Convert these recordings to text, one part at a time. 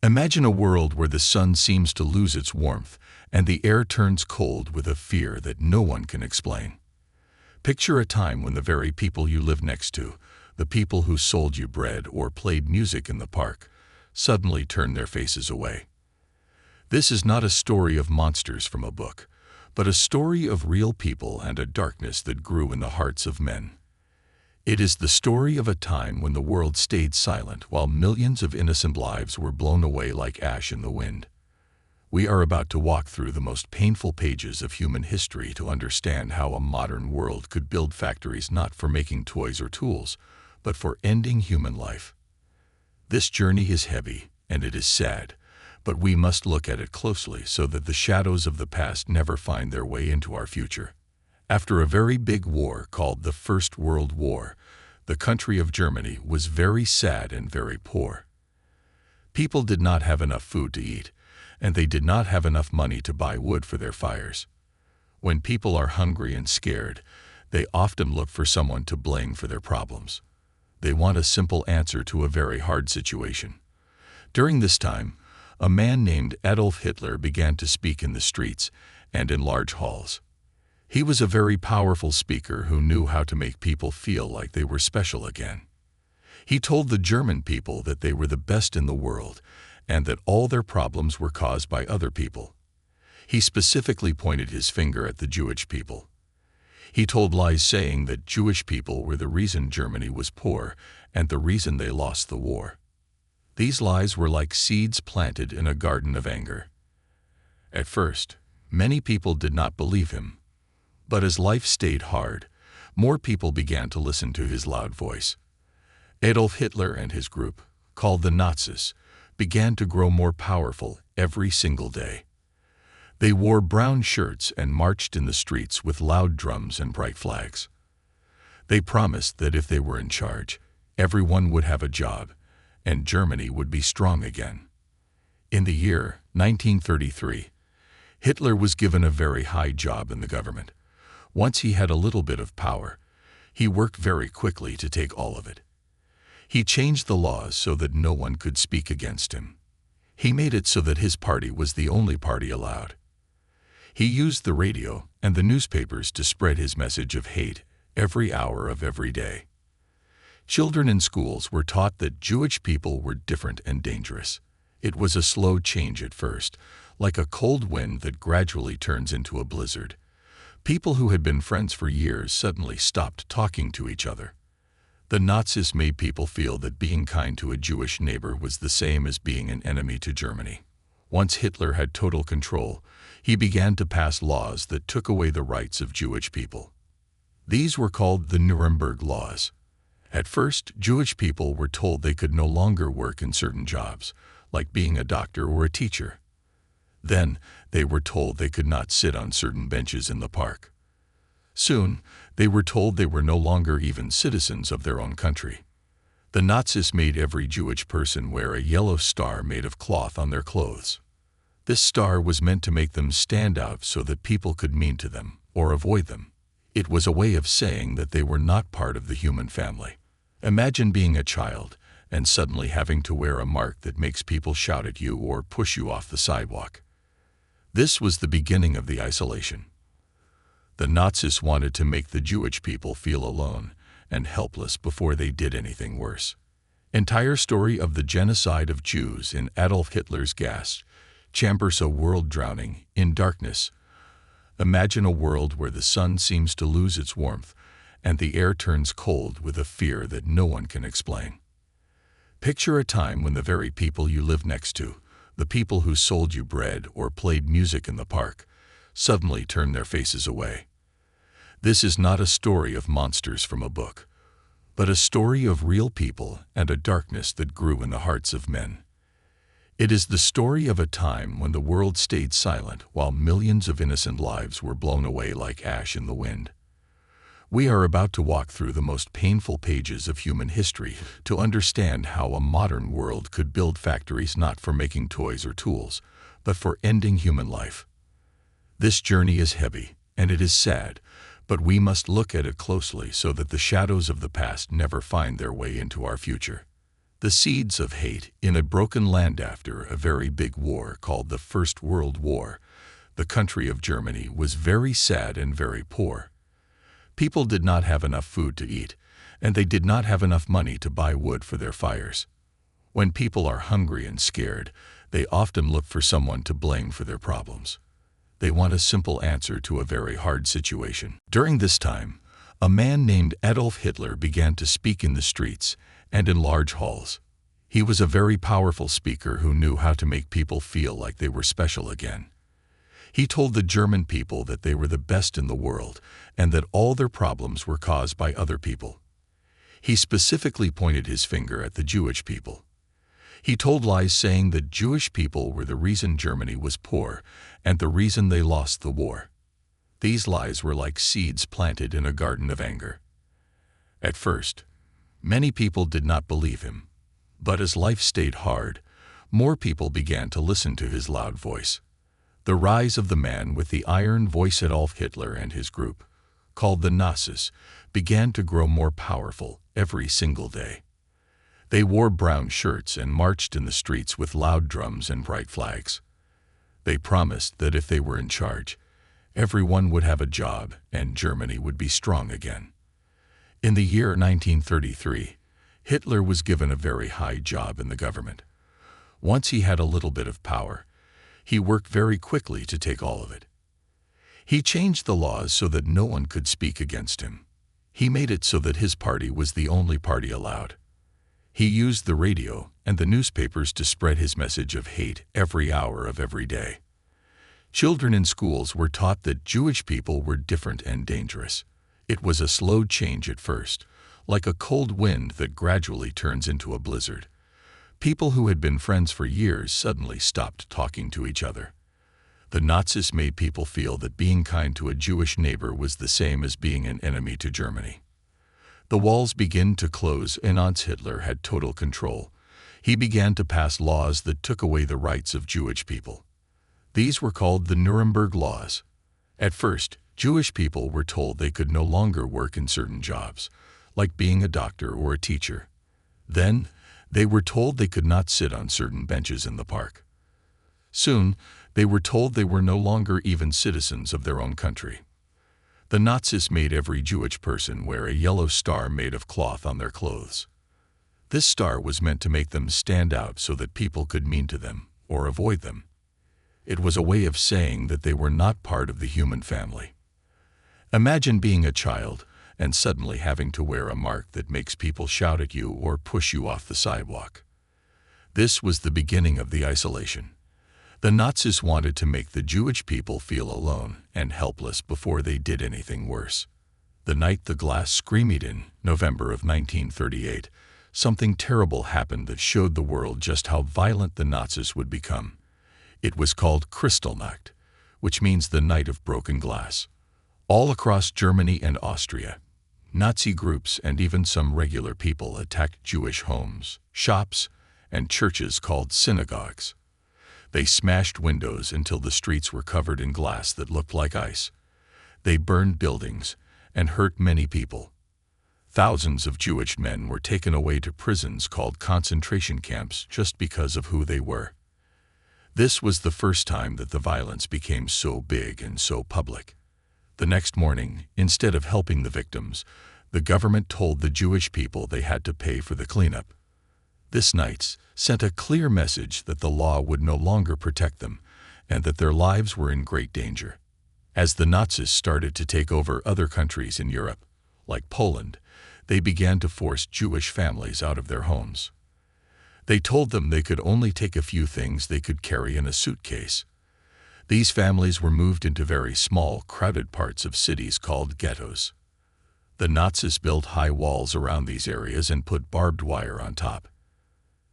Imagine a world where the sun seems to lose its warmth and the air turns cold with a fear that no one can explain. Picture a time when the very people you live next to, the people who sold you bread or played music in the park, suddenly turn their faces away. This is not a story of monsters from a book, but a story of real people and a darkness that grew in the hearts of men. It is the story of a time when the world stayed silent while millions of innocent lives were blown away like ash in the wind. We are about to walk through the most painful pages of human history to understand how a modern world could build factories not for making toys or tools, but for ending human life. This journey is heavy and it is sad, but we must look at it closely so that the shadows of the past never find their way into our future. After a very big war called the First World War, the country of Germany was very sad and very poor. People did not have enough food to eat, and they did not have enough money to buy wood for their fires. When people are hungry and scared, they often look for someone to blame for their problems. They want a simple answer to a very hard situation. During this time, a man named Adolf Hitler began to speak in the streets and in large halls. He was a very powerful speaker who knew how to make people feel like they were special again. He told the German people that they were the best in the world and that all their problems were caused by other people. He specifically pointed his finger at the Jewish people. He told lies saying that Jewish people were the reason Germany was poor and the reason they lost the war. These lies were like seeds planted in a garden of anger. At first, many people did not believe him. But as life stayed hard, more people began to listen to his loud voice. Adolf Hitler and his group, called the Nazis, began to grow more powerful every single day. They wore brown shirts and marched in the streets with loud drums and bright flags. They promised that if they were in charge, everyone would have a job, and Germany would be strong again. In the year 1933, Hitler was given a very high job in the government. Once he had a little bit of power, he worked very quickly to take all of it. He changed the laws so that no one could speak against him. He made it so that his party was the only party allowed. He used the radio and the newspapers to spread his message of hate every hour of every day. Children in schools were taught that Jewish people were different and dangerous. It was a slow change at first, like a cold wind that gradually turns into a blizzard. People who had been friends for years suddenly stopped talking to each other. The Nazis made people feel that being kind to a Jewish neighbor was the same as being an enemy to Germany. Once Hitler had total control, he began to pass laws that took away the rights of Jewish people. These were called the Nuremberg Laws. At first, Jewish people were told they could no longer work in certain jobs, like being a doctor or a teacher. Then, they were told they could not sit on certain benches in the park. Soon, they were told they were no longer even citizens of their own country. The Nazis made every Jewish person wear a yellow star made of cloth on their clothes. This star was meant to make them stand out so that people could mean to them or avoid them. It was a way of saying that they were not part of the human family. Imagine being a child and suddenly having to wear a mark that makes people shout at you or push you off the sidewalk. This was the beginning of the isolation. The Nazis wanted to make the Jewish people feel alone and helpless before they did anything worse. Entire story of the genocide of Jews in Adolf Hitler's gas chambers, a world drowning in darkness. Imagine a world where the sun seems to lose its warmth and the air turns cold with a fear that no one can explain. Picture a time when the very people you live next to, the people who sold you bread or played music in the park, suddenly turn their faces away. This is not a story of monsters from a book, but a story of real people and a darkness that grew in the hearts of men. It is the story of a time when the world stayed silent while millions of innocent lives were blown away like ash in the wind. We are about to walk through the most painful pages of human history to understand how a modern world could build factories not for making toys or tools, but for ending human life. This journey is heavy, and it is sad, but we must look at it closely so that the shadows of the past never find their way into our future. The seeds of hate in a broken land. After a very big war called the First World War, the country of Germany was very sad and very poor. People did not have enough food to eat, and they did not have enough money to buy wood for their fires. When people are hungry and scared, they often look for someone to blame for their problems. They want a simple answer to a very hard situation. During this time, a man named Adolf Hitler began to speak in the streets and in large halls. He was a very powerful speaker who knew how to make people feel like they were special again. He told the German people that they were the best in the world and that all their problems were caused by other people. He specifically pointed his finger at the Jewish people. He told lies saying that Jewish people were the reason Germany was poor and the reason they lost the war. These lies were like seeds planted in a garden of anger. At first, many people did not believe him, but as life stayed hard, more people began to listen to his loud voice. The rise of the man with the iron voice, Adolf Hitler, and his group, called the Nazis, began to grow more powerful every single day. They wore brown shirts and marched in the streets with loud drums and bright flags. They promised that if they were in charge, everyone would have a job and Germany would be strong again. In the year 1933, Hitler was given a very high job in the government. Once he had a little bit of power, he worked very quickly to take all of it. He changed the laws so that no one could speak against him. He made it so that his party was the only party allowed. He used the radio and the newspapers to spread his message of hate every hour of every day. Children in schools were taught that Jewish people were different and dangerous. It was a slow change at first, like a cold wind that gradually turns into a blizzard. People who had been friends for years suddenly stopped talking to each other. The Nazis made people feel that being kind to a Jewish neighbor was the same as being an enemy to Germany. The walls began to close, and once Hitler had total control, he began to pass laws that took away the rights of Jewish people. These were called the Nuremberg Laws. At first, Jewish people were told they could no longer work in certain jobs, like being a doctor or a teacher. Then, they were told they could not sit on certain benches in the park. Soon, they were told they were no longer even citizens of their own country. The Nazis made every Jewish person wear a yellow star made of cloth on their clothes. This star was meant to make them stand out so that people could mean to them or avoid them. It was a way of saying that they were not part of the human family. Imagine being a child and suddenly having to wear a mark that makes people shout at you or push you off the sidewalk. This was the beginning of the isolation. The Nazis wanted to make the Jewish people feel alone and helpless before they did anything worse. The night the glass screamed in November of 1938, something terrible happened that showed the world just how violent the Nazis would become. It was called Kristallnacht, which means the night of broken glass. All across Germany and Austria, Nazi groups and even some regular people attacked Jewish homes, shops, and churches called synagogues. They smashed windows until the streets were covered in glass that looked like ice. They burned buildings and hurt many people. Thousands of Jewish men were taken away to prisons called concentration camps just because of who they were. This was the first time that the violence became so big and so public. The next morning, instead of helping the victims, the government told the Jewish people they had to pay for the cleanup. This night sent a clear message that the law would no longer protect them and that their lives were in great danger. As the Nazis started to take over other countries in Europe, like Poland, they began to force Jewish families out of their homes. They told them they could only take a few things they could carry in a suitcase. These families were moved into very small, crowded parts of cities called ghettos. The Nazis built high walls around these areas and put barbed wire on top.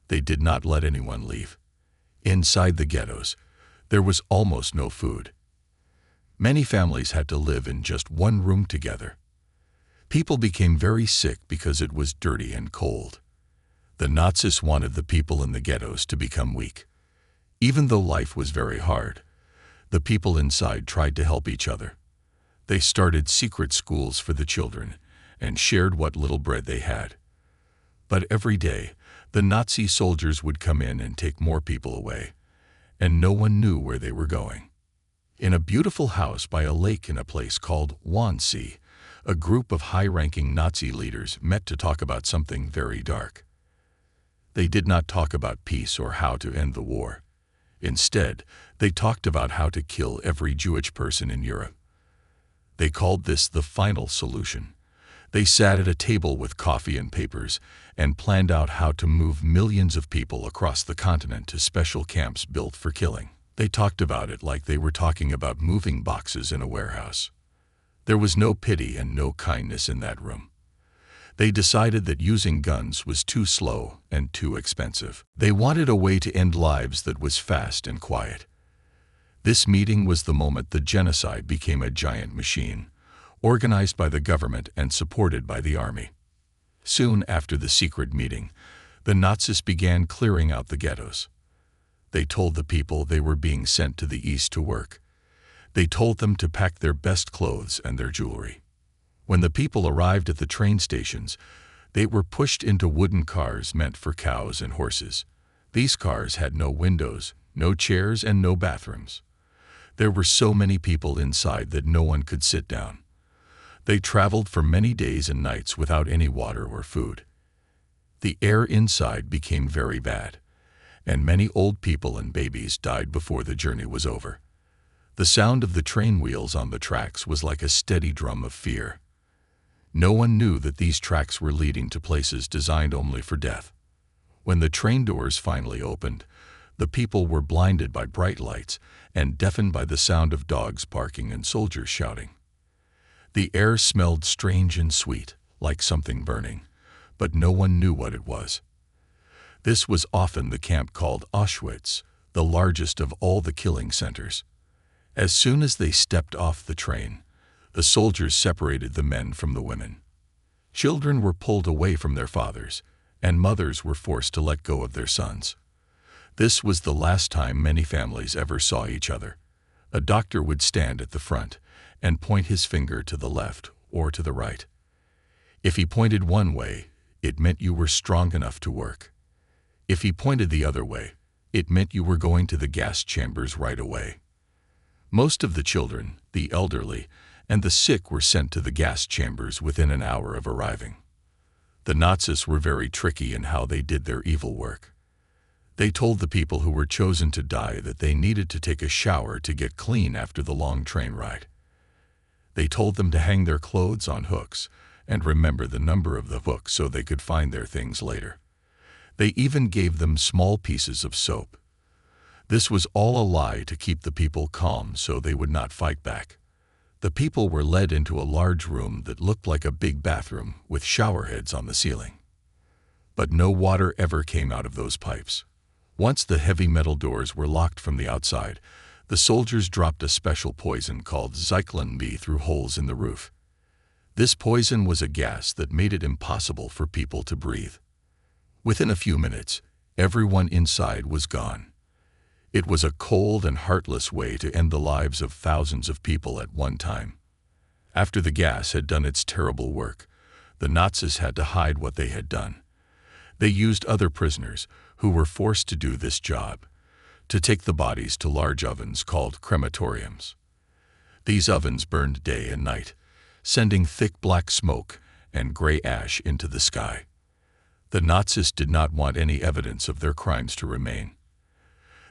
They did not let anyone leave. Inside the ghettos, there was almost no food. Many families had to live in just one room together. People became very sick because it was dirty and cold. The Nazis wanted the people in the ghettos to become weak. Even though life was very hard, the people inside tried to help each other. They started secret schools for the children and shared what little bread they had. But every day, The Nazi soldiers would come in and take more people away, and no one knew where they were going. In a beautiful house by a lake in a place called Wannsee, a group of high-ranking Nazi leaders met to talk about something very dark. They did not talk about peace or how to end the war. Instead, they talked about how to kill every Jewish person in Europe. They called this the final solution. They sat at a table with coffee and papers and planned out how to move millions of people across the continent to special camps built for killing. They talked about it like they were talking about moving boxes in a warehouse. There was no pity and no kindness in that room. They decided that using guns was too slow and too expensive. They wanted a way to end lives that was fast and quiet. This meeting was the moment the genocide became a giant machine, organized by the government and supported by the army. Soon after the secret meeting, the Nazis began clearing out the ghettos. They told the people they were being sent to the east to work. They told them to pack their best clothes and their jewelry. When the people arrived at the train stations, they were pushed into wooden cars meant for cows and horses. These cars had no windows, no chairs, and no bathrooms. There were so many people inside that no one could sit down. They traveled for many days and nights without any water or food. The air inside became very bad, and many old people and babies died before the journey was over. The sound of the train wheels on the tracks was like a steady drum of fear. No one knew that these tracks were leading to places designed only for death. When the train doors finally opened, the people were blinded by bright lights and deafened by the sound of dogs barking and soldiers shouting. The air smelled strange and sweet, like something burning, but no one knew what it was. This was often the camp called Auschwitz, the largest of all the killing centers. As soon as they stepped off the train, the soldiers separated the men from the women. Children were pulled away from their fathers, and mothers were forced to let go of their sons. This was the last time many families ever saw each other. A doctor would stand at the front and point his finger to the left or to the right. If he pointed one way, it meant you were strong enough to work. If he pointed the other way, it meant you were going to the gas chambers right away. Most of the children, the elderly, and the sick were sent to the gas chambers within an hour of arriving. The Nazis were very tricky in how they did their evil work. They told the people who were chosen to die that they needed to take a shower to get clean after the long train ride. They told them to hang their clothes on hooks and remember the number of the hooks so they could find their things later. They even gave them small pieces of soap. This was all a lie to keep the people calm so they would not fight back. The people were led into a large room that looked like a big bathroom with shower heads on the ceiling. But no water ever came out of those pipes. Once the heavy metal doors were locked from the outside, the soldiers dropped a special poison called Zyklon B through holes in the roof. This poison was a gas that made it impossible for people to breathe. Within a few minutes, everyone inside was gone. It was a cold and heartless way to end the lives of thousands of people at one time. After the gas had done its terrible work, the Nazis had to hide what they had done. They used other prisoners, who were forced to do this job, to take the bodies to large ovens called crematoriums. These ovens burned day and night, sending thick black smoke and gray ash into the sky. The Nazis did not want any evidence of their crimes to remain.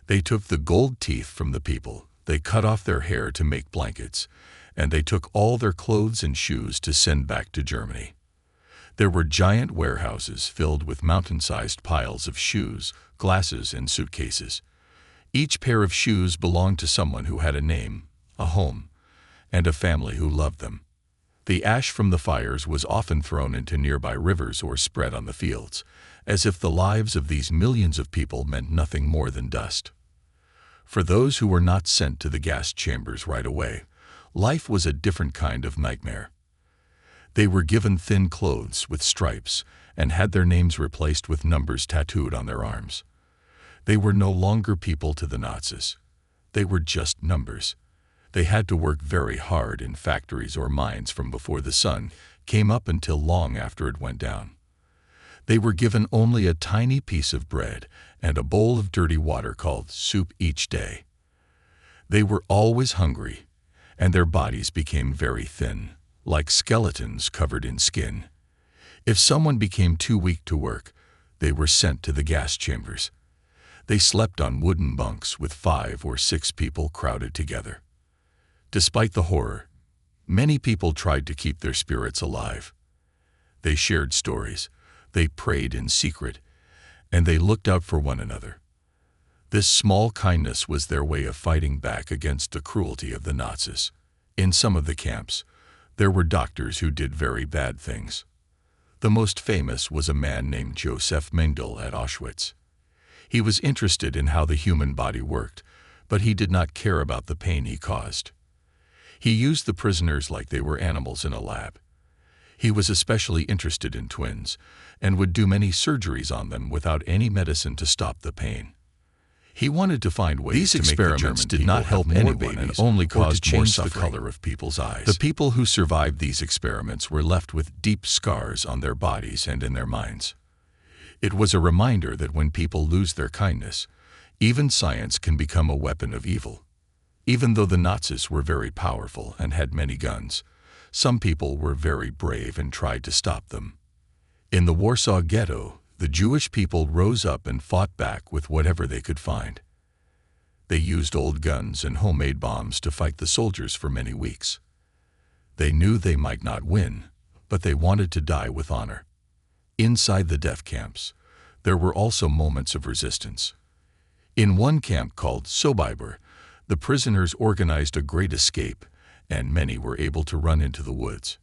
They took the gold teeth from the people, they cut off their hair to make blankets, and they took all their clothes and shoes to send back to Germany. There were giant warehouses filled with mountain-sized piles of shoes, glasses, and suitcases. Each pair of shoes belonged to someone who had a name, a home, and a family who loved them. The ash from the fires was often thrown into nearby rivers or spread on the fields, as if the lives of these millions of people meant nothing more than dust. For those who were not sent to the gas chambers right away, life was a different kind of nightmare. They were given thin clothes with stripes and had their names replaced with numbers tattooed on their arms. They were no longer people to the Nazis. They were just numbers. They had to work very hard in factories or mines from before the sun came up until long after it went down. They were given only a tiny piece of bread and a bowl of dirty water called soup each day. They were always hungry, and their bodies became very thin, like skeletons covered in skin. If someone became too weak to work, they were sent to the gas chambers. They slept on wooden bunks with 5 or 6 people crowded together. Despite the horror, many people tried to keep their spirits alive. They shared stories, they prayed in secret, and they looked out for one another. This small kindness was their way of fighting back against the cruelty of the Nazis. In some of the camps, there were doctors who did very bad things. The most famous was a man named Joseph Mengele at Auschwitz. He was interested in how the human body worked, but he did not care about the pain he caused. He used the prisoners like they were animals in a lab. He was especially interested in twins and would do many surgeries on them without any medicine to stop the pain. He wanted to find ways to make the experiments did not help anyone and only caused more suffering. The color of people's eyes. The people who survived these experiments were left with deep scars on their bodies and in their minds. It was a reminder that when people lose their kindness, even science can become a weapon of evil. Even though the Nazis were very powerful and had many guns, some people were very brave and tried to stop them. In the Warsaw Ghetto, the Jewish people rose up and fought back with whatever they could find. They used old guns and homemade bombs to fight the soldiers for many weeks. They knew they might not win, but they wanted to die with honor. Inside the death camps, there were also moments of resistance. In one camp called Sobibor, the prisoners organized a great escape, and many were able to run into the woods.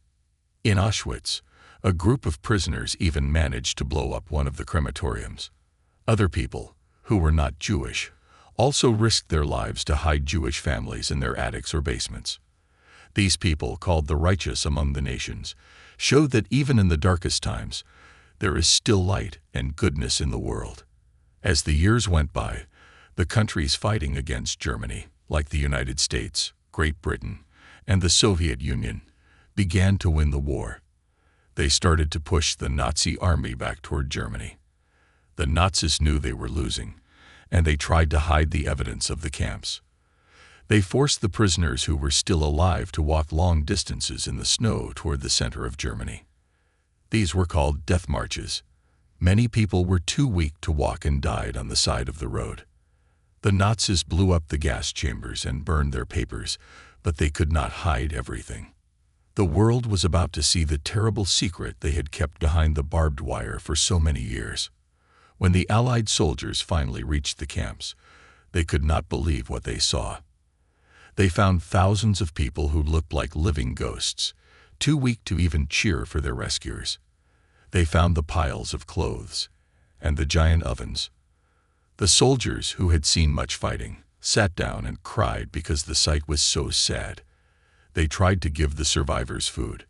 In Auschwitz, a group of prisoners even managed to blow up one of the crematoriums. Other people, who were not Jewish, also risked their lives to hide Jewish families in their attics or basements. These people, called the righteous among the nations, showed that even in the darkest times, there is still light and goodness in the world. As the years went by, the countries fighting against Germany, like the United States, Great Britain, and the Soviet Union, began to win the war. They started to push the Nazi army back toward Germany. The Nazis knew they were losing, and they tried to hide the evidence of the camps. They forced the prisoners who were still alive to walk long distances in the snow toward the center of Germany. These were called death marches. Many people were too weak to walk and died on the side of the road. The Nazis blew up the gas chambers and burned their papers, but they could not hide everything. The world was about to see the terrible secret they had kept behind the barbed wire for so many years. When the Allied soldiers finally reached the camps, they could not believe what they saw. They found thousands of people who looked like living ghosts, too weak to even cheer for their rescuers. They found the piles of clothes and the giant ovens. The soldiers, who had seen much fighting, sat down and cried because the sight was so sad. They tried to give the survivors food,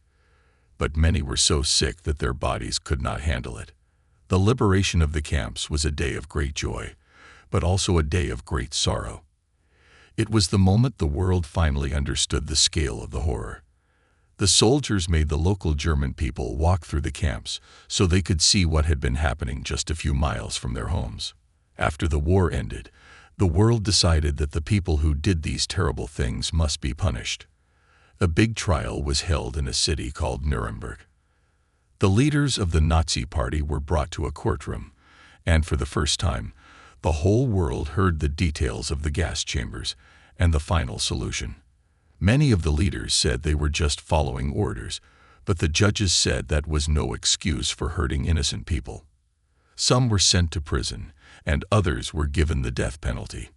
but many were so sick that their bodies could not handle it. The liberation of the camps was a day of great joy, but also a day of great sorrow. It was the moment the world finally understood the scale of the horror. The soldiers made the local German people walk through the camps so they could see what had been happening just a few miles from their homes. After the war ended, the world decided that the people who did these terrible things must be punished. A big trial was held in a city called Nuremberg. The leaders of the Nazi Party were brought to a courtroom, and for the first time, the whole world heard the details of the gas chambers and the final solution. Many of the leaders said they were just following orders, but the judges said that was no excuse for hurting innocent people. Some were sent to prison, and others were given the death penalty.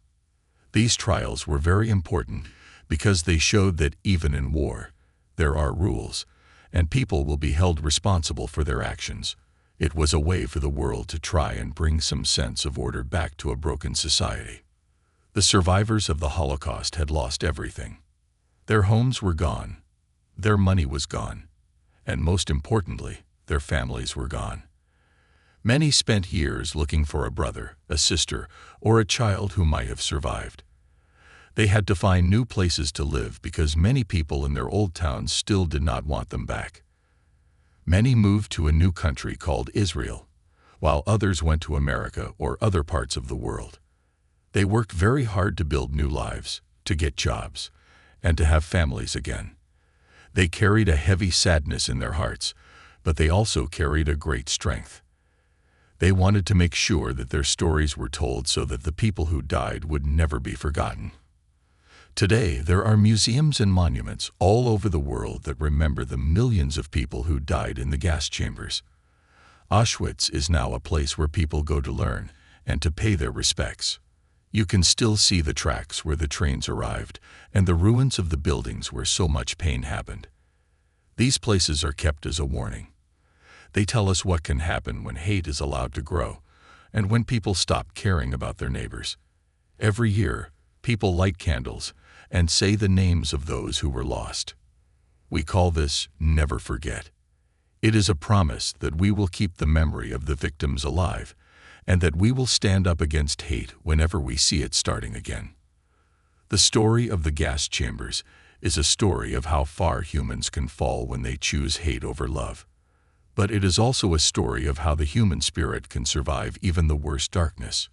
These trials were very important because they showed that even in war, there are rules, and people will be held responsible for their actions. It was a way for the world to try and bring some sense of order back to a broken society. The survivors of the Holocaust had lost everything. Their homes were gone, their money was gone, and most importantly, their families were gone. Many spent years looking for a brother, a sister, or a child who might have survived. They had to find new places to live because many people in their old towns still did not want them back. Many moved to a new country called Israel. while others went to America or other parts of the world. They worked very hard to build new lives, to get jobs, and to have families again. They carried a heavy sadness in their hearts, but they also carried a great strength. They wanted to make sure that their stories were told so that the people who died would never be forgotten. Today, there are museums and monuments all over the world that remember the millions of people who died in the gas chambers. Auschwitz is now a place where people go to learn and to pay their respects. You can still see the tracks where the trains arrived and the ruins of the buildings where so much pain happened. These places are kept as a warning. They tell us what can happen when hate is allowed to grow and when people stop caring about their neighbors. Every year, people light candles and say the names of those who were lost. We call this Never Forget. It is a promise that we will keep the memory of the victims alive and that we will stand up against hate whenever we see it starting again. The story of the gas chambers is a story of how far humans can fall when they choose hate over love. But it is also a story of how the human spirit can survive even the worst darkness.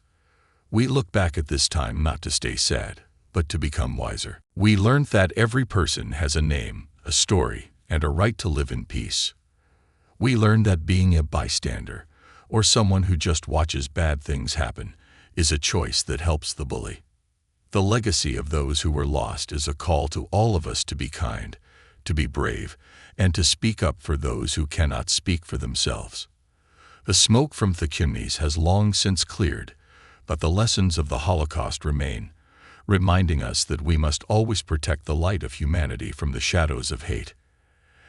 We look back at this time not to stay sad, but to become wiser. We learned that every person has a name, a story, and a right to live in peace. We learned that being a bystander, or someone who just watches bad things happen, is a choice that helps the bully. The legacy of those who were lost is a call to all of us to be kind, to be brave, and to speak up for those who cannot speak for themselves. The smoke from the chimneys has long since cleared, but the lessons of the Holocaust remain, reminding us that we must always protect the light of humanity from the shadows of hate.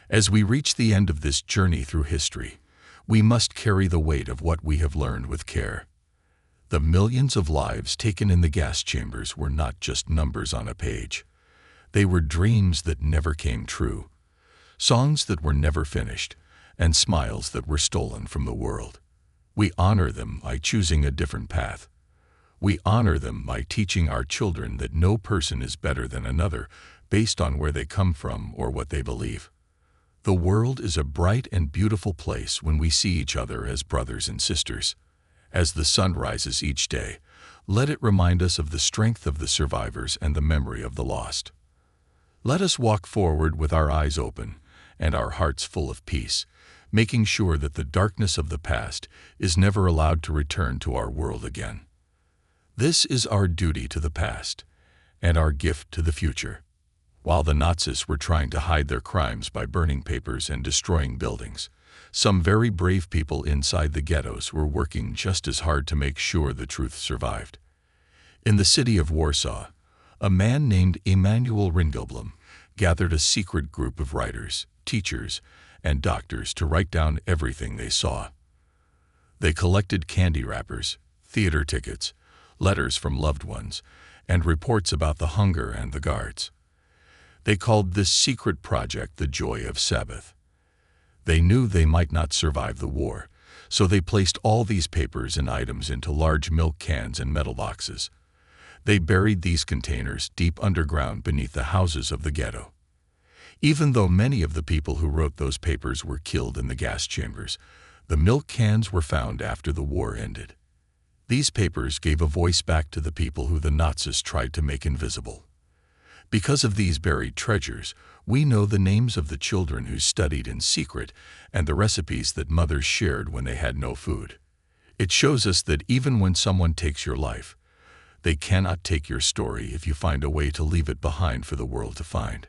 As we reach the end of this journey through history, we must carry the weight of what we have learned with care. The millions of lives taken in the gas chambers were not just numbers on a page. They were dreams that never came true, songs that were never finished, and smiles that were stolen from the world. We honor them by choosing a different path. We honor them by teaching our children that no person is better than another based on where they come from or what they believe. The world is a bright and beautiful place when we see each other as brothers and sisters. As the sun rises each day, let it remind us of the strength of the survivors and the memory of the lost. Let us walk forward with our eyes open and our hearts full of peace, making sure that the darkness of the past is never allowed to return to our world again. This is our duty to the past and our gift to the future. While the Nazis were trying to hide their crimes by burning papers and destroying buildings, some very brave people inside the ghettos were working just as hard to make sure the truth survived. In the city of Warsaw, a man named Emanuel Ringelblum gathered a secret group of writers, teachers, and doctors to write down everything they saw. They collected candy wrappers, theater tickets, letters from loved ones, and reports about the hunger and the guards. They called this secret project the Joy of Sabbath. They knew they might not survive the war, so they placed all these papers and items into large milk cans and metal boxes. They buried these containers deep underground beneath the houses of the ghetto. Even though many of the people who wrote those papers were killed in the gas chambers, the milk cans were found after the war ended. These papers gave a voice back to the people who the Nazis tried to make invisible. Because of these buried treasures, we know the names of the children who studied in secret and the recipes that mothers shared when they had no food. It shows us that even when someone takes your life, they cannot take your story if you find a way to leave it behind for the world to find.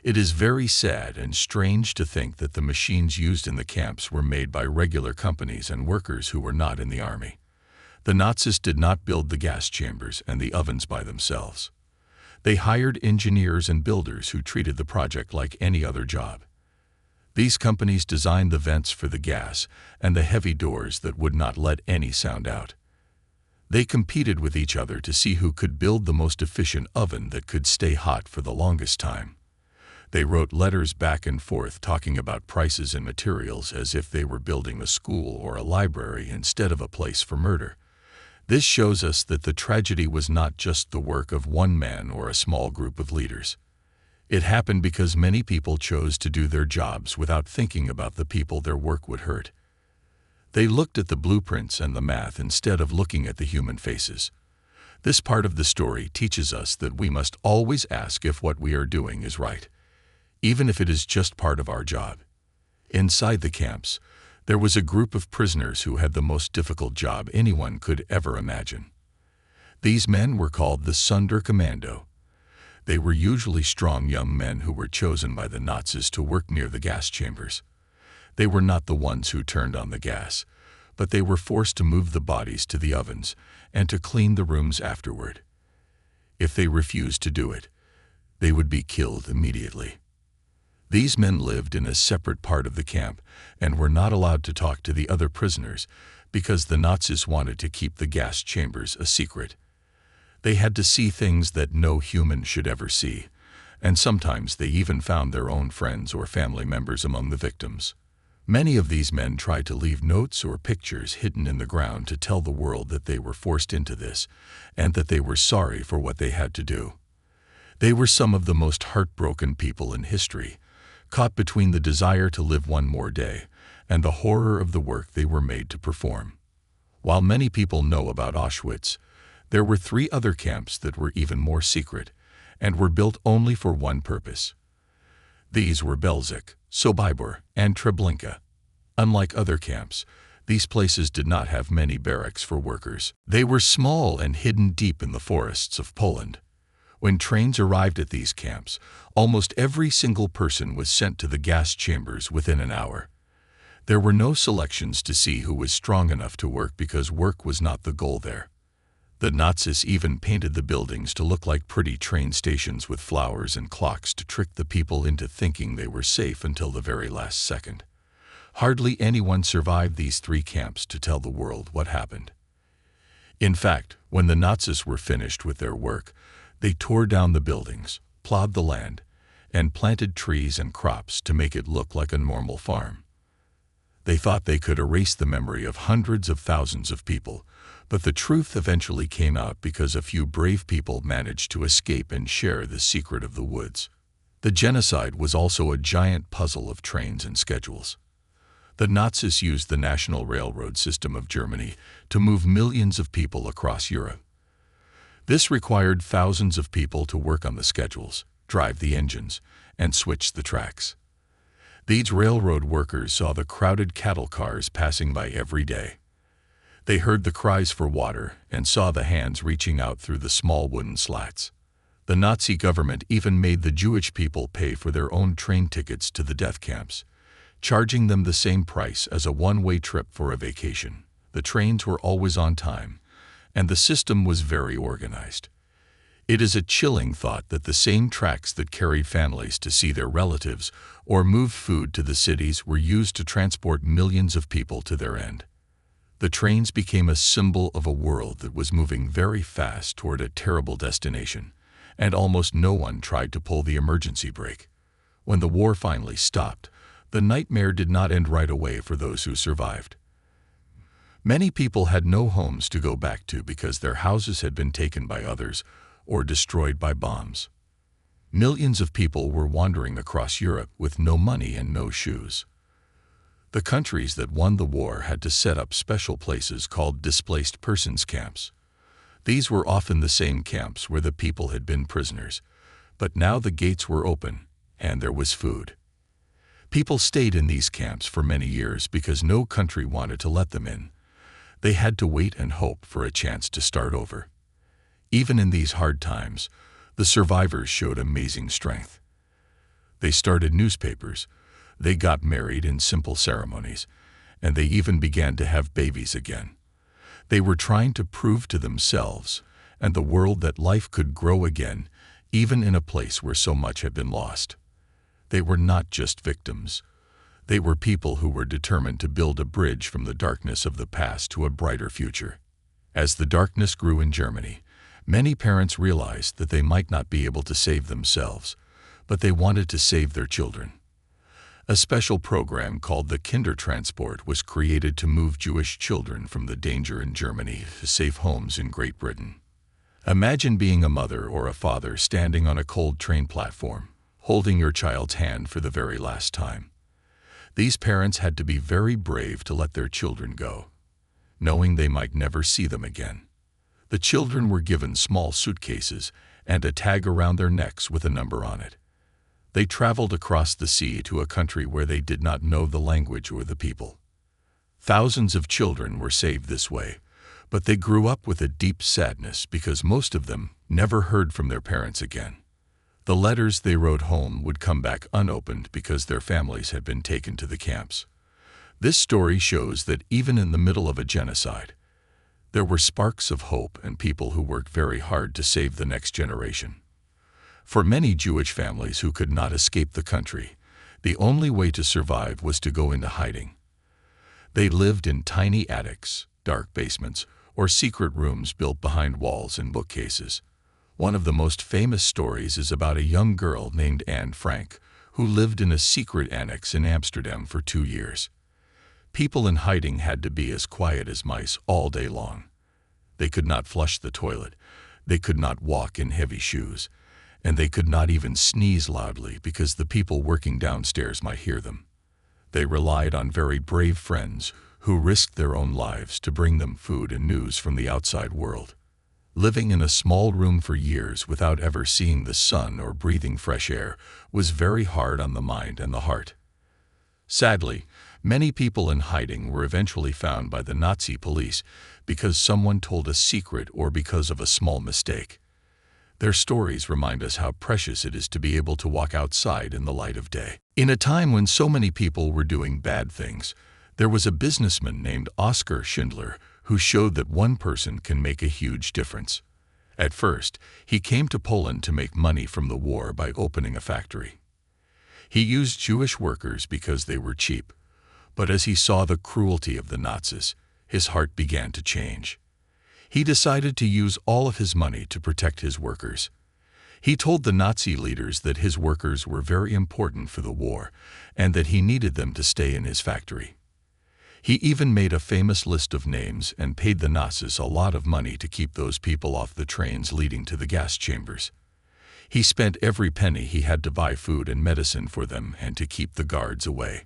It is very sad and strange to think that the machines used in the camps were made by regular companies and workers who were not in the army. The Nazis did not build the gas chambers and the ovens by themselves. They hired engineers and builders who treated the project like any other job. These companies designed the vents for the gas and the heavy doors that would not let any sound out. They competed with each other to see who could build the most efficient oven that could stay hot for the longest time. They wrote letters back and forth talking about prices and materials as if they were building a school or a library instead of a place for murder. This shows us that the tragedy was not just the work of one man or a small group of leaders. It happened because many people chose to do their jobs without thinking about the people their work would hurt. They looked at the blueprints and the math instead of looking at the human faces. This part of the story teaches us that we must always ask if what we are doing is right, even if it is just part of our job. Inside the camps, there was a group of prisoners who had the most difficult job anyone could ever imagine. These men were called the Sonderkommando. They were usually strong young men who were chosen by the Nazis to work near the gas chambers. They were not the ones who turned on the gas, but they were forced to move the bodies to the ovens and to clean the rooms afterward. If they refused to do it, they would be killed immediately. These men lived in a separate part of the camp and were not allowed to talk to the other prisoners because the Nazis wanted to keep the gas chambers a secret. They had to see things that no human should ever see, and sometimes they even found their own friends or family members among the victims. Many of these men tried to leave notes or pictures hidden in the ground to tell the world that they were forced into this and that they were sorry for what they had to do. They were some of the most heartbroken people in history, caught between the desire to live one more day and the horror of the work they were made to perform. While many people know about Auschwitz, there were 3 other camps that were even more secret and were built only for one purpose. These were Belzec, Sobibor, and Treblinka. Unlike other camps, these places did not have many barracks for workers. They were small and hidden deep in the forests of Poland. When trains arrived at these camps, almost every single person was sent to the gas chambers within an hour. There were no selections to see who was strong enough to work because work was not the goal there. The Nazis even painted the buildings to look like pretty train stations with flowers and clocks to trick the people into thinking they were safe until the very last second. Hardly anyone survived these 3 camps to tell the world what happened. In fact, when the Nazis were finished with their work, they tore down the buildings, plowed the land, and planted trees and crops to make it look like a normal farm. They thought they could erase the memory of hundreds of thousands of people, but the truth eventually came out because a few brave people managed to escape and share the secret of the woods. The genocide was also a giant puzzle of trains and schedules. The Nazis used the national railroad system of Germany to move millions of people across Europe. This required thousands of people to work on the schedules, drive the engines, and switch the tracks. These railroad workers saw the crowded cattle cars passing by every day. They heard the cries for water and saw the hands reaching out through the small wooden slats. The Nazi government even made the Jewish people pay for their own train tickets to the death camps, charging them the same price as a one-way trip for a vacation. The trains were always on time, and the system was very organized. It is a chilling thought that the same tracks that carried families to see their relatives or moved food to the cities were used to transport millions of people to their end. The trains became a symbol of a world that was moving very fast toward a terrible destination, and almost no one tried to pull the emergency brake. When the war finally stopped, the nightmare did not end right away for those who survived. Many people had no homes to go back to because their houses had been taken by others or destroyed by bombs. Millions of people were wandering across Europe with no money and no shoes. The countries that won the war had to set up special places called displaced persons camps. These were often the same camps where the people had been prisoners, but now the gates were open and there was food. People stayed in these camps for many years because no country wanted to let them in. They had to wait and hope for a chance to start over. Even in these hard times, the survivors showed amazing strength. They started newspapers, they got married in simple ceremonies, and they even began to have babies again. They were trying to prove to themselves and the world that life could grow again, even in a place where so much had been lost. They were not just victims. They were people who were determined to build a bridge from the darkness of the past to a brighter future. As the darkness grew in Germany, many parents realized that they might not be able to save themselves, but they wanted to save their children. A special program called the Kindertransport was created to move Jewish children from the danger in Germany to safe homes in Great Britain. Imagine being a mother or a father standing on a cold train platform, holding your child's hand for the very last time. These parents had to be very brave to let their children go, knowing they might never see them again. The children were given small suitcases and a tag around their necks with a number on it. They traveled across the sea to a country where they did not know the language or the people. Thousands of children were saved this way, but they grew up with a deep sadness because most of them never heard from their parents again. The letters they wrote home would come back unopened because their families had been taken to the camps. This story shows that even in the middle of a genocide, there were sparks of hope and people who worked very hard to save the next generation. For many Jewish families who could not escape the country, the only way to survive was to go into hiding. They lived in tiny attics, dark basements, or secret rooms built behind walls and bookcases. One of the most famous stories is about a young girl named Anne Frank, who lived in a secret annex in Amsterdam for 2 years. People in hiding had to be as quiet as mice all day long. They could not flush the toilet, they could not walk in heavy shoes, and they could not even sneeze loudly because the people working downstairs might hear them. They relied on very brave friends who risked their own lives to bring them food and news from the outside world. Living in a small room for years without ever seeing the sun or breathing fresh air was very hard on the mind and the heart. Sadly, many people in hiding were eventually found by the Nazi police because someone told a secret or because of a small mistake. Their stories remind us how precious it is to be able to walk outside in the light of day. In a time when so many people were doing bad things, there was a businessman named Oskar Schindler who showed that one person can make a huge difference. At first, he came to Poland to make money from the war by opening a factory. He used Jewish workers because they were cheap, but as he saw the cruelty of the Nazis, his heart began to change. He decided to use all of his money to protect his workers. He told the Nazi leaders that his workers were very important for the war and that he needed them to stay in his factory. He even made a famous list of names and paid the Nazis a lot of money to keep those people off the trains leading to the gas chambers. He spent every penny he had to buy food and medicine for them and to keep the guards away.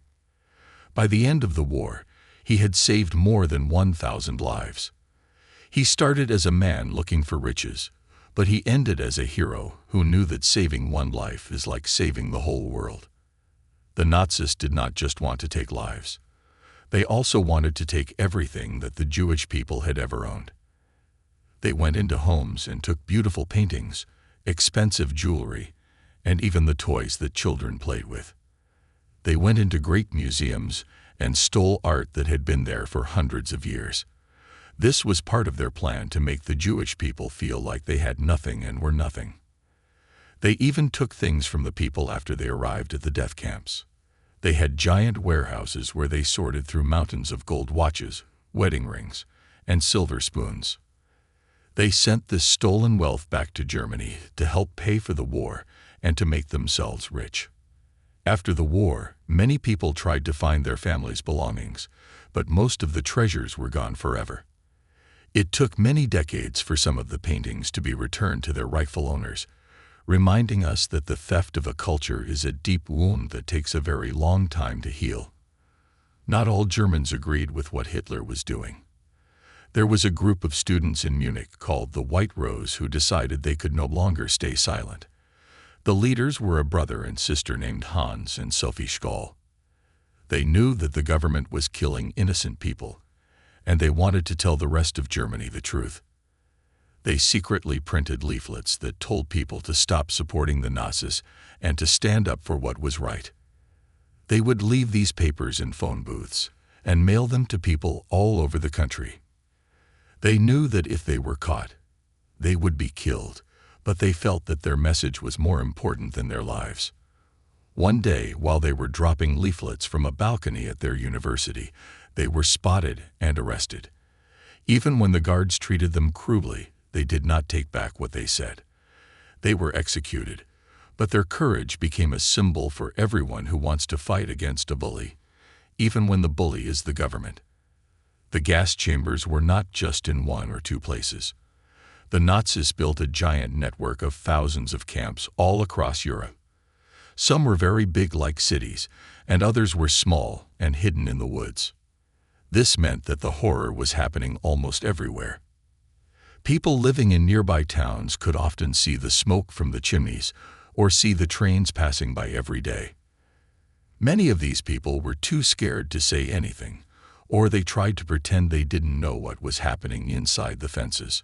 By the end of the war, he had saved more than 1,000 lives. He started as a man looking for riches, but he ended as a hero who knew that saving one life is like saving the whole world. The Nazis did not just want to take lives. They also wanted to take everything that the Jewish people had ever owned. They went into homes and took beautiful paintings, expensive jewelry, and even the toys that children played with. They went into great museums and stole art that had been there for hundreds of years. This was part of their plan to make the Jewish people feel like they had nothing and were nothing. They even took things from the people after they arrived at the death camps. They had giant warehouses where they sorted through mountains of gold watches, wedding rings, and silver spoons. They sent this stolen wealth back to Germany to help pay for the war and to make themselves rich. After the war, many people tried to find their families' belongings, but most of the treasures were gone forever. It took many decades for some of the paintings to be returned to their rightful owners, reminding us that the theft of a culture is a deep wound that takes a very long time to heal. Not all Germans agreed with what Hitler was doing. There was a group of students in Munich called the White Rose who decided they could no longer stay silent. The leaders were a brother and sister named Hans and Sophie Scholl. They knew that the government was killing innocent people, and they wanted to tell the rest of Germany the truth. They secretly printed leaflets that told people to stop supporting the Nazis and to stand up for what was right. They would leave these papers in phone booths and mail them to people all over the country. They knew that if they were caught, they would be killed, but they felt that their message was more important than their lives. One day, while they were dropping leaflets from a balcony at their university, they were spotted and arrested. Even when the guards treated them cruelly, they did not take back what they said. They were executed, but their courage became a symbol for everyone who wants to fight against a bully, even when the bully is the government. The gas chambers were not just in 1 or 2 places. The Nazis built a giant network of thousands of camps all across Europe. Some were very big like cities, and others were small and hidden in the woods. This meant that the horror was happening almost everywhere. People living in nearby towns could often see the smoke from the chimneys or see the trains passing by every day. Many of these people were too scared to say anything, or they tried to pretend they didn't know what was happening inside the fences.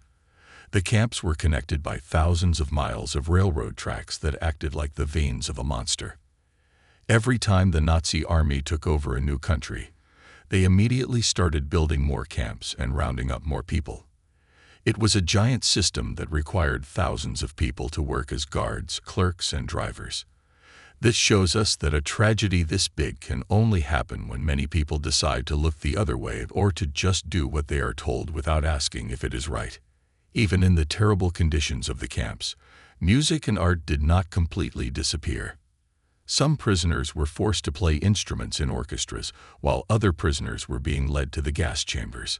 The camps were connected by thousands of miles of railroad tracks that acted like the veins of a monster. Every time the Nazi army took over a new country, they immediately started building more camps and rounding up more people. It was a giant system that required thousands of people to work as guards, clerks, and drivers. This shows us that a tragedy this big can only happen when many people decide to look the other way or to just do what they are told without asking if it is right. Even in the terrible conditions of the camps, music and art did not completely disappear. Some prisoners were forced to play instruments in orchestras, while other prisoners were being led to the gas chambers.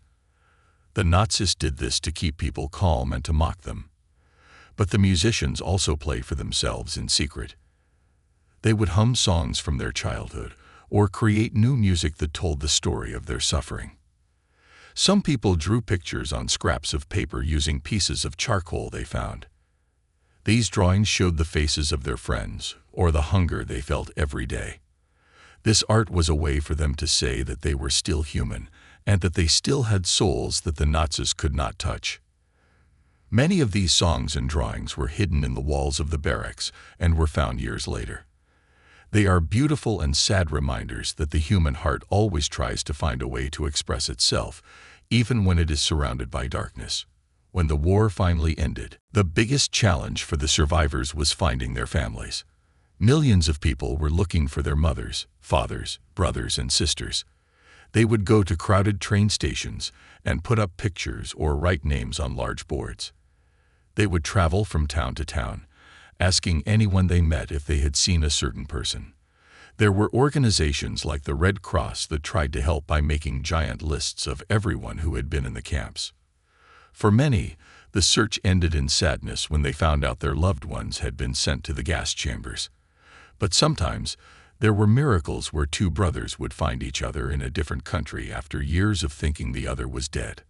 The Nazis did this to keep people calm and to mock them. But the musicians also played for themselves in secret. They would hum songs from their childhood or create new music that told the story of their suffering. Some people drew pictures on scraps of paper using pieces of charcoal they found. These drawings showed the faces of their friends or the hunger they felt every day. This art was a way for them to say that they were still human and that they still had souls that the Nazis could not touch. Many of these songs and drawings were hidden in the walls of the barracks and were found years later. They are beautiful and sad reminders that the human heart always tries to find a way to express itself, even when it is surrounded by darkness. When the war finally ended, the biggest challenge for the survivors was finding their families. Millions of people were looking for their mothers, fathers, brothers, and sisters. They would go to crowded train stations and put up pictures or write names on large boards. They would travel from town to town, asking anyone they met if they had seen a certain person. There were organizations like the Red Cross that tried to help by making giant lists of everyone who had been in the camps. For many, the search ended in sadness when they found out their loved ones had been sent to the gas chambers. But sometimes, there were miracles where two brothers would find each other in a different country after years of thinking the other was dead.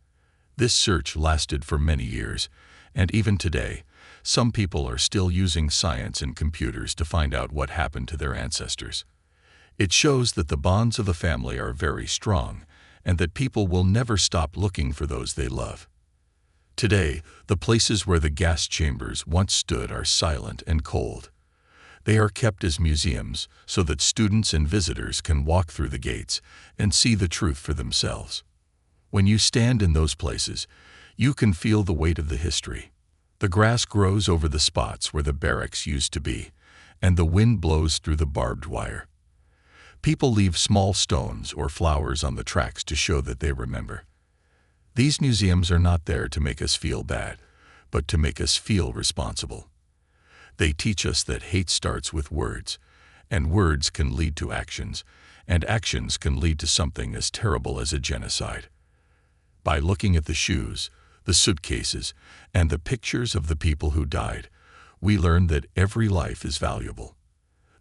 This search lasted for many years, and even today, some people are still using science and computers to find out what happened to their ancestors. It shows that the bonds of a family are very strong, and that people will never stop looking for those they love. Today, the places where the gas chambers once stood are silent and cold. They are kept as museums so that students and visitors can walk through the gates and see the truth for themselves. When you stand in those places, you can feel the weight of the history. The grass grows over the spots where the barracks used to be, and the wind blows through the barbed wire. People leave small stones or flowers on the tracks to show that they remember. These museums are not there to make us feel bad, but to make us feel responsible. They teach us that hate starts with words, and words can lead to actions, and actions can lead to something as terrible as a genocide. By looking at the shoes, the suitcases, and the pictures of the people who died, we learn that every life is valuable.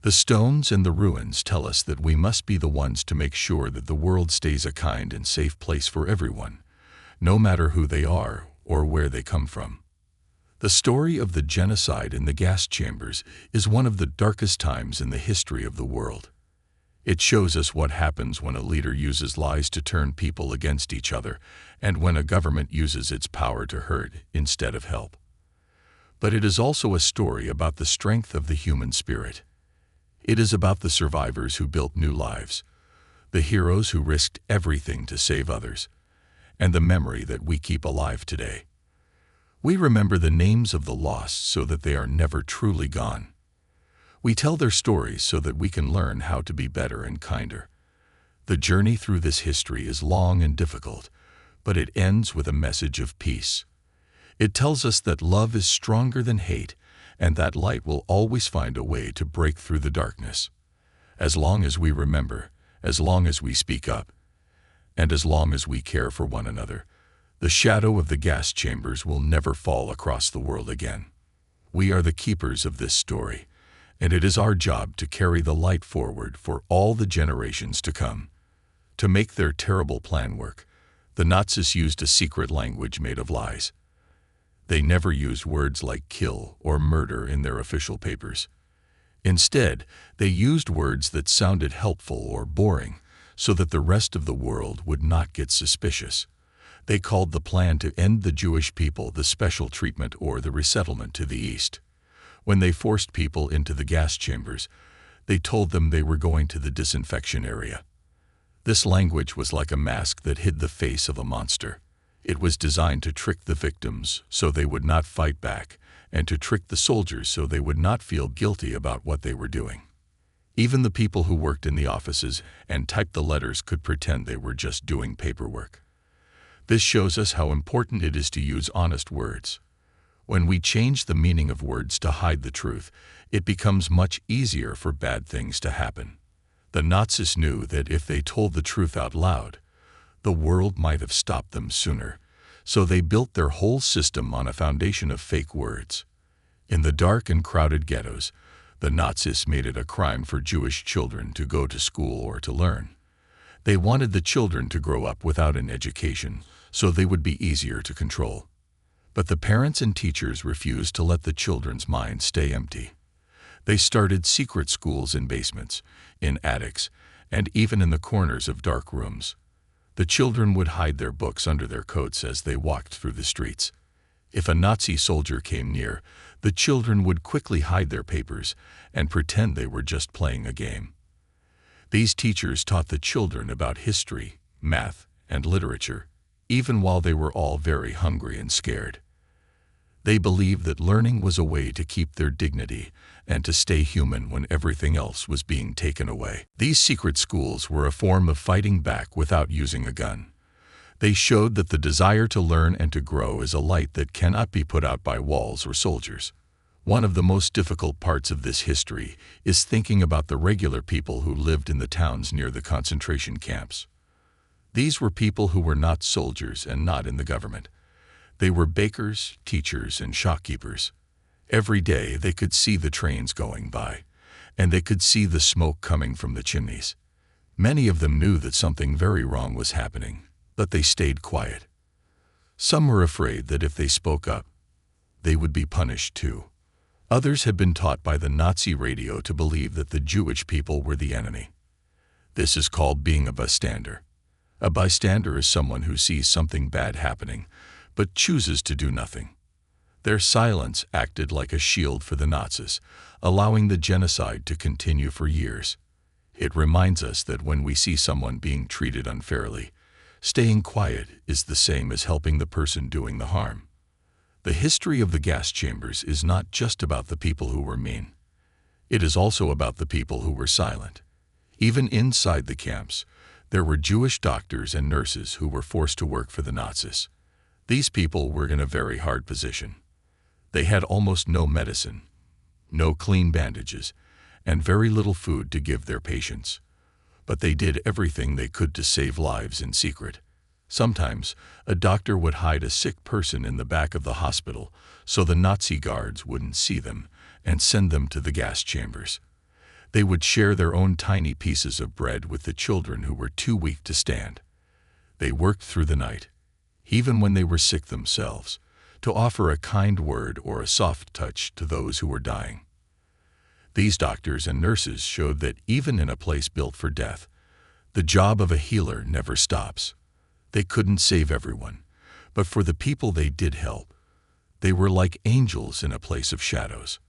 The stones and the ruins tell us that we must be the ones to make sure that the world stays a kind and safe place for everyone, no matter who they are or where they come from. The story of the genocide in the gas chambers is one of the darkest times in the history of the world. It shows us what happens when a leader uses lies to turn people against each other and when a government uses its power to hurt instead of help. But it is also a story about the strength of the human spirit. It is about the survivors who built new lives, the heroes who risked everything to save others, and the memory that we keep alive today. We remember the names of the lost so that they are never truly gone. We tell their stories so that we can learn how to be better and kinder. The journey through this history is long and difficult, but it ends with a message of peace. It tells us that love is stronger than hate, and that light will always find a way to break through the darkness. As long as we remember, as long as we speak up, and as long as we care for one another, the shadow of the gas chambers will never fall across the world again. We are the keepers of this story, and it is our job to carry the light forward for all the generations to come. To make their terrible plan work, the Nazis used a secret language made of lies. They never used words like kill or murder in their official papers. Instead, they used words that sounded helpful or boring so that the rest of the world would not get suspicious. They called the plan to end the Jewish people the special treatment or the resettlement to the east. When they forced people into the gas chambers, they told them they were going to the disinfection area. This language was like a mask that hid the face of a monster. It was designed to trick the victims so they would not fight back, and to trick the soldiers so they would not feel guilty about what they were doing. Even the people who worked in the offices and typed the letters could pretend they were just doing paperwork. This shows us how important it is to use honest words. When we change the meaning of words to hide the truth, it becomes much easier for bad things to happen. The Nazis knew that if they told the truth out loud, the world might have stopped them sooner, so they built their whole system on a foundation of fake words. In the dark and crowded ghettos, the Nazis made it a crime for Jewish children to go to school or to learn. They wanted the children to grow up without an education, so they would be easier to control. But the parents and teachers refused to let the children's minds stay empty. They started secret schools in basements, in attics, and even in the corners of dark rooms. The children would hide their books under their coats as they walked through the streets. If a Nazi soldier came near, the children would quickly hide their papers and pretend they were just playing a game. These teachers taught the children about history, math, and literature, even while they were all very hungry and scared. They believed that learning was a way to keep their dignity and to stay human when everything else was being taken away. These secret schools were a form of fighting back without using a gun. They showed that the desire to learn and to grow is a light that cannot be put out by walls or soldiers. One of the most difficult parts of this history is thinking about the regular people who lived in the towns near the concentration camps. These were people who were not soldiers and not in the government. They were bakers, teachers, and shopkeepers. Every day they could see the trains going by, and they could see the smoke coming from the chimneys. Many of them knew that something very wrong was happening, but they stayed quiet. Some were afraid that if they spoke up, they would be punished too. Others had been taught by the Nazi radio to believe that the Jewish people were the enemy. This is called being a bystander. A bystander is someone who sees something bad happening, but chooses to do nothing. Their silence acted like a shield for the Nazis, allowing the genocide to continue for years. It reminds us that when we see someone being treated unfairly, staying quiet is the same as helping the person doing the harm. The history of the gas chambers is not just about the people who were mean. It is also about the people who were silent. Even inside the camps, there were Jewish doctors and nurses who were forced to work for the Nazis. These people were in a very hard position. They had almost no medicine, no clean bandages, and very little food to give their patients. But they did everything they could to save lives in secret. Sometimes, a doctor would hide a sick person in the back of the hospital so the Nazi guards wouldn't see them and send them to the gas chambers. They would share their own tiny pieces of bread with the children who were too weak to stand. They worked through the night, even when they were sick themselves, to offer a kind word or a soft touch to those who were dying. These doctors and nurses showed that even in a place built for death, the job of a healer never stops. They couldn't save everyone, but for the people they did help, they were like angels in a place of shadows.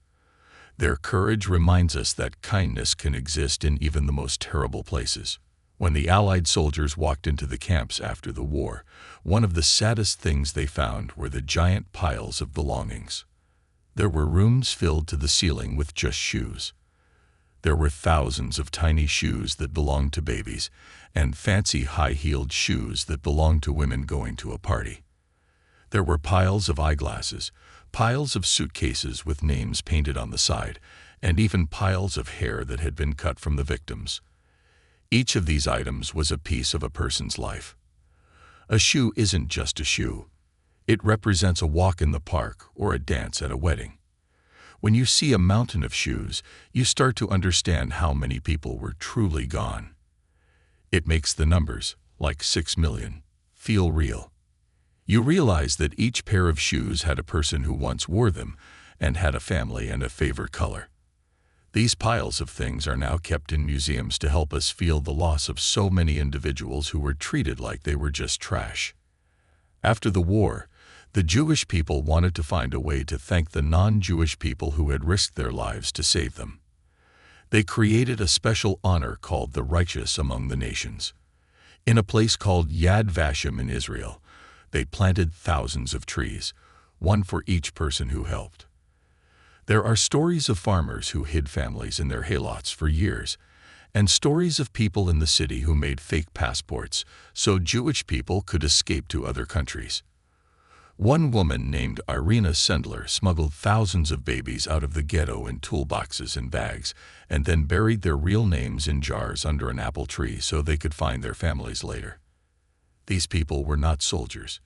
Their courage reminds us that kindness can exist in even the most terrible places. When the Allied soldiers walked into the camps after the war, one of the saddest things they found were the giant piles of belongings. There were rooms filled to the ceiling with just shoes. There were thousands of tiny shoes that belonged to babies, and fancy high-heeled shoes that belonged to women going to a party. There were piles of eyeglasses, piles of suitcases with names painted on the side, and even piles of hair that had been cut from the victims. Each of these items was a piece of a person's life. A shoe isn't just a shoe. It represents a walk in the park or a dance at a wedding. When you see a mountain of shoes, you start to understand how many people were truly gone. It makes the numbers, like 6 million, feel real. You realize that each pair of shoes had a person who once wore them and had a family and a favorite color. These piles of things are now kept in museums to help us feel the loss of so many individuals who were treated like they were just trash. After the war, the Jewish people wanted to find a way to thank the non-Jewish people who had risked their lives to save them. They created a special honor called the Righteous Among the Nations. In a place called Yad Vashem in Israel, they planted thousands of trees, one for each person who helped. There are stories of farmers who hid families in their haylots for years, and stories of people in the city who made fake passports so Jewish people could escape to other countries. One woman named Irina Sendler smuggled thousands of babies out of the ghetto in toolboxes and bags, and then buried their real names in jars under an apple tree so they could find their families later. These people were not soldiers.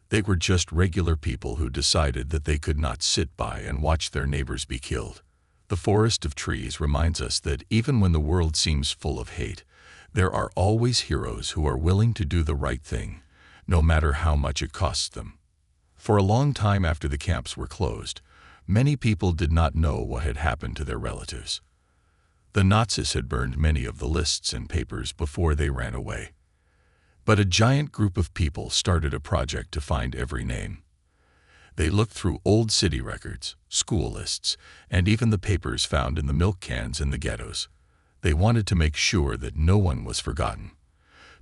They were just regular people who decided that they could not sit by and watch their neighbors be killed. The forest of trees reminds us that even when the world seems full of hate, there are always heroes who are willing to do the right thing, no matter how much it costs them. For a long time after the camps were closed, many people did not know what had happened to their relatives. The Nazis had burned many of the lists and papers before they ran away. But a giant group of people started a project to find every name. They looked through old city records, school lists, and even the papers found in the milk cans in the ghettos. They wanted to make sure that no one was forgotten.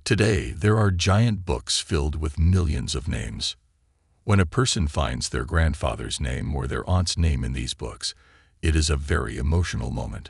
Today, there are giant books filled with millions of names. When a person finds their grandfather's name or their aunt's name in these books, it is a very emotional moment.